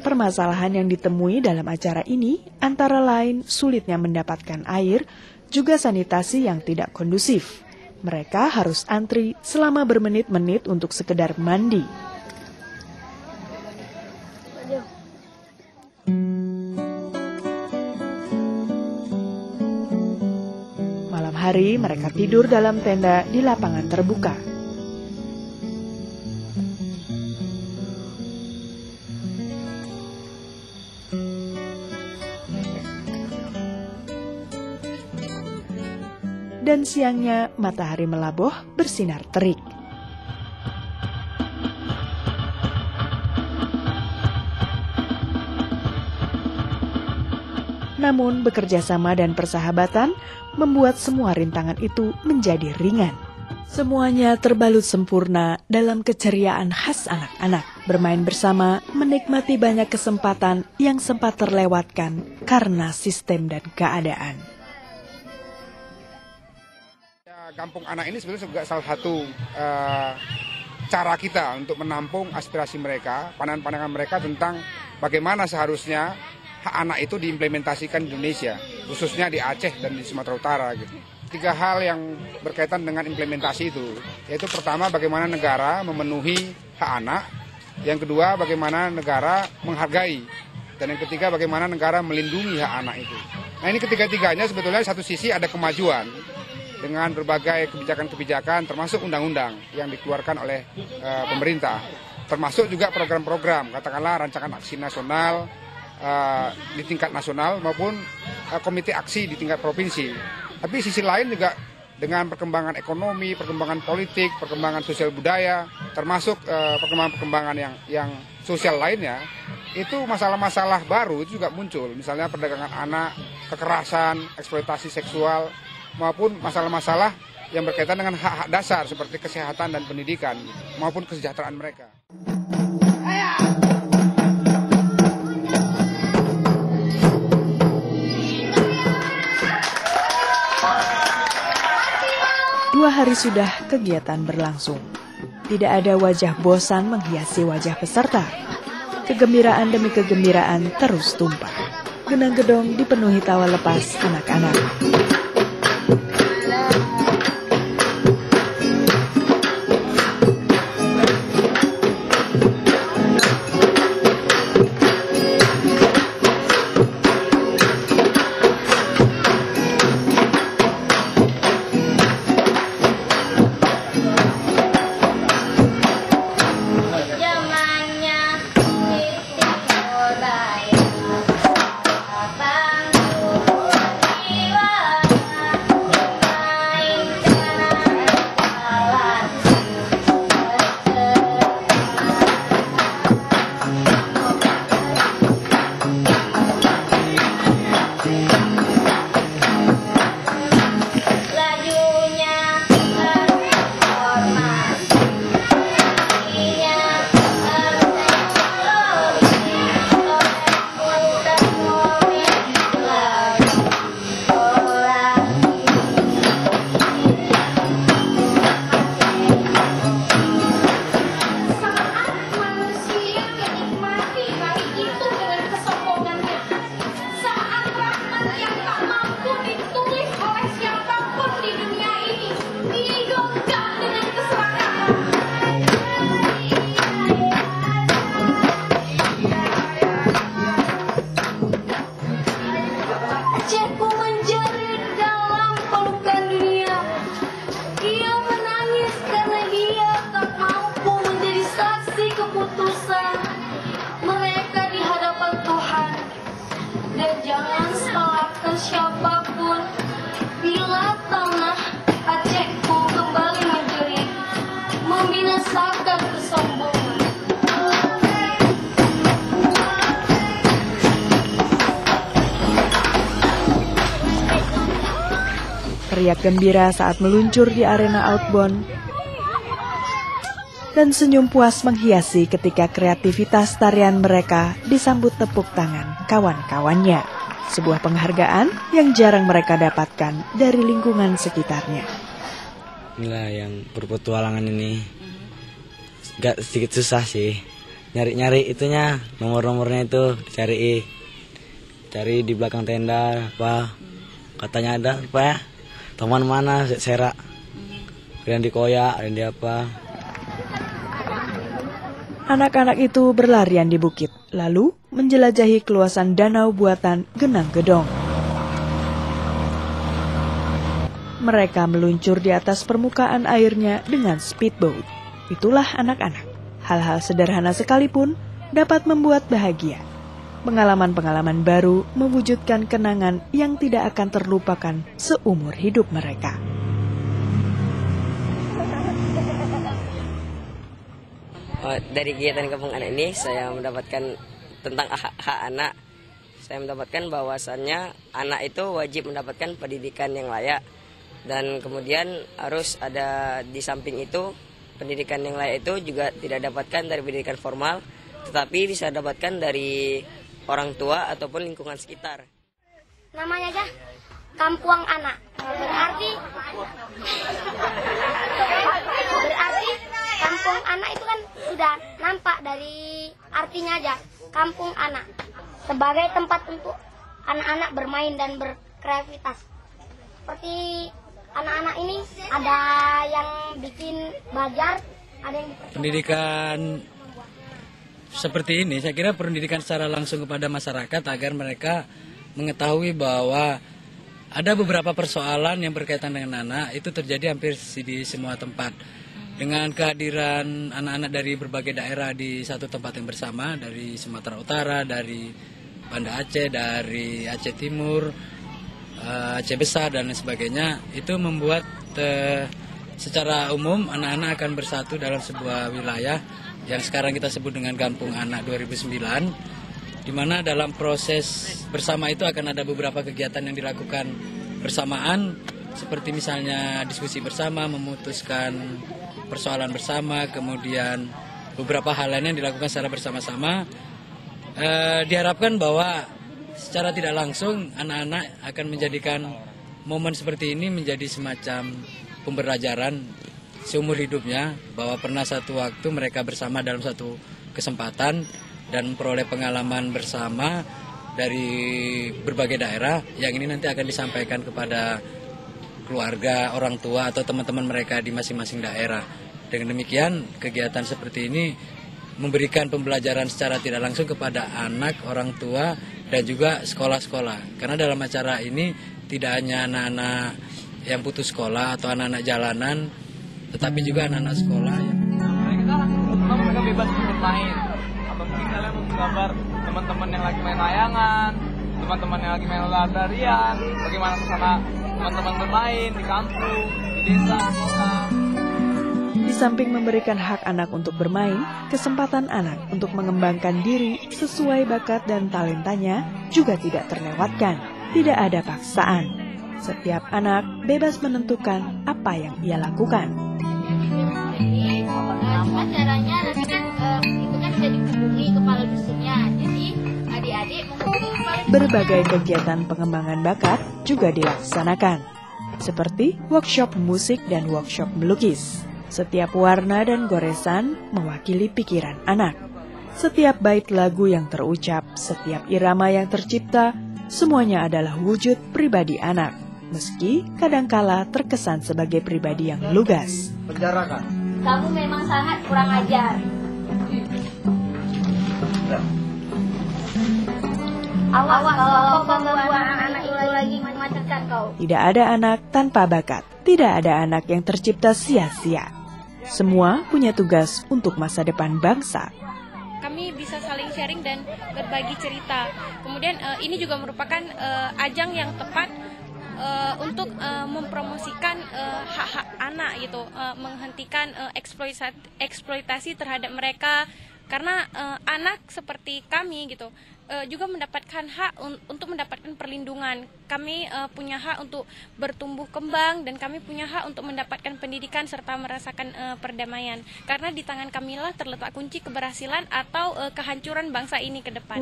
Permasalahan yang ditemui dalam acara ini antara lain sulitnya mendapatkan air, juga sanitasi yang tidak kondusif. Mereka harus antri selama bermenit-menit untuk sekedar mandi. Malam hari mereka tidur dalam tenda di lapangan terbuka. Dan siangnya matahari melabuh bersinar terik. Namun bekerja sama dan persahabatan membuat semua rintangan itu menjadi ringan. Semuanya terbalut sempurna dalam keceriaan khas anak-anak. Bermain bersama, menikmati banyak kesempatan yang sempat terlewatkan karena sistem dan keadaan. Kampung Anak ini sebenarnya juga salah satu cara kita untuk menampung aspirasi mereka, pandangan-pandangan mereka tentang bagaimana seharusnya hak anak itu diimplementasikan di Indonesia, khususnya di Aceh dan di Sumatera Utara. Gitu. 3 hal yang berkaitan dengan implementasi itu, yaitu pertama bagaimana negara memenuhi hak anak, yang kedua bagaimana negara menghargai, dan yang ketiga bagaimana negara melindungi hak anak itu. Nah ini ketiga-tiganya sebetulnya satu sisi ada kemajuan, dengan berbagai kebijakan-kebijakan termasuk undang-undang yang dikeluarkan oleh pemerintah, termasuk juga program-program, katakanlah rancangan aksi nasional di tingkat nasional maupun komite aksi di tingkat provinsi. Tapi sisi lain juga dengan perkembangan ekonomi, perkembangan politik, perkembangan sosial budaya, termasuk perkembangan-perkembangan yang sosial lainnya, itu masalah-masalah baru itu juga muncul, misalnya perdagangan anak, kekerasan, eksploitasi seksual, maupun masalah-masalah yang berkaitan dengan hak-hak dasar seperti kesehatan dan pendidikan maupun kesejahteraan mereka. Dua hari sudah kegiatan berlangsung. Tidak ada wajah bosan menghiasi wajah peserta. Kegembiraan demi kegembiraan terus tumpah. Genang-gedong dipenuhi tawa lepas anak-anak. Teriak gembira saat meluncur di arena outbound, dan senyum puas menghiasi ketika kreativitas tarian mereka disambut tepuk tangan kawan-kawannya. Sebuah penghargaan yang jarang mereka dapatkan dari lingkungan sekitarnya. Inilah yang berpetualangan ini, gak sedikit susah sih, nyari itunya, nomornya itu cari di belakang tenda apa, katanya ada apa ya, teman mana serak, kemudian dikoyak, dan di apa. Anak-anak itu berlarian di bukit, lalu menjelajahi keluasan danau buatan Genang Gedong. Mereka meluncur di atas permukaan airnya dengan speedboat. Itulah anak-anak. Hal-hal sederhana sekalipun dapat membuat bahagia. Pengalaman-pengalaman baru mewujudkan kenangan yang tidak akan terlupakan seumur hidup mereka. Dari kegiatan Kampung Anak ini saya mendapatkan tentang hak anak. Saya mendapatkan bahwasannya anak itu wajib mendapatkan pendidikan yang layak. Dan kemudian harus ada di samping itu, pendidikan yang layak itu juga tidak dapatkan dari pendidikan formal, tetapi bisa dapatkan dari orang tua ataupun lingkungan sekitar. Namanya aja Kampung Anak. Berarti Kampung Anak itu kan sudah nampak dari artinya aja. Kampung Anak sebagai tempat untuk anak-anak bermain dan berkreativitas. Seperti anak-anak ini ada yang bikin bajar, ada yang pendidikan seperti ini, saya kira pendidikan secara langsung kepada masyarakat agar mereka mengetahui bahwa ada beberapa persoalan yang berkaitan dengan anak itu terjadi hampir di semua tempat. Dengan kehadiran anak-anak dari berbagai daerah di satu tempat yang bersama, dari Sumatera Utara, dari Banda Aceh, dari Aceh Timur, Aceh Besar dan lain sebagainya, itu membuat secara umum anak-anak akan bersatu dalam sebuah wilayah yang sekarang kita sebut dengan Kampung Anak 2009, di mana dalam proses bersama itu akan ada beberapa kegiatan yang dilakukan bersamaan, seperti misalnya diskusi bersama, memutuskan persoalan bersama, kemudian beberapa hal lain yang dilakukan secara bersama-sama. Diharapkan bahwa secara tidak langsung anak-anak akan menjadikan momen seperti ini menjadi semacam pembelajaran seumur hidupnya, bahwa pernah satu waktu mereka bersama dalam satu kesempatan dan memperoleh pengalaman bersama dari berbagai daerah yang ini nanti akan disampaikan kepada keluarga, orang tua atau teman-teman mereka di masing-masing daerah. Dengan demikian kegiatan seperti ini memberikan pembelajaran secara tidak langsung kepada anak, orang tua, dan juga sekolah-sekolah. Karena dalam acara ini tidak hanya anak-anak yang putus sekolah atau anak-anak jalanan, tetapi juga anak-anak sekolah. Mereka bebas bermain. Atau mungkin kalian mau menggambar teman-teman yang lagi main layangan, teman-teman yang lagi main lari-larian, bagaimana suasana teman-teman bermain di kampung, di desa, di kota. Di samping memberikan hak anak untuk bermain, kesempatan anak untuk mengembangkan diri sesuai bakat dan talentanya juga tidak terlewatkan. Tidak ada paksaan. Setiap anak bebas menentukan apa yang ia lakukan. Caranya nanti kan itu kan bisa dihubungi kepala dusunnya. Jadi adik-adik menghubungi kepala dusun. Berbagai kegiatan pengembangan bakat juga dilaksanakan, seperti workshop musik dan workshop melukis. Setiap warna dan goresan mewakili pikiran anak. Setiap bait lagu yang terucap, setiap irama yang tercipta, semuanya adalah wujud pribadi anak. Meski kadangkala terkesan sebagai pribadi yang lugas. Kamu memang sangat kurang ajar. Awas kalau kau membuat anak itu lagi memacetkan kau. Tidak ada anak tanpa bakat. Tidak ada anak yang tercipta sia-sia. Semua punya tugas untuk masa depan bangsa. Kami bisa saling sharing dan berbagi cerita. Kemudian ini juga merupakan ajang yang tepat untuk mempromosikan hak-hak anak gitu, menghentikan eksploitasi terhadap mereka, karena anak seperti kami gitu juga mendapatkan hak untuk mendapatkan perlindungan. Kami punya hak untuk bertumbuh kembang dan kami punya hak untuk mendapatkan pendidikan serta merasakan perdamaian. Karena di tangan kamilah terletak kunci keberhasilan atau kehancuran bangsa ini ke depan.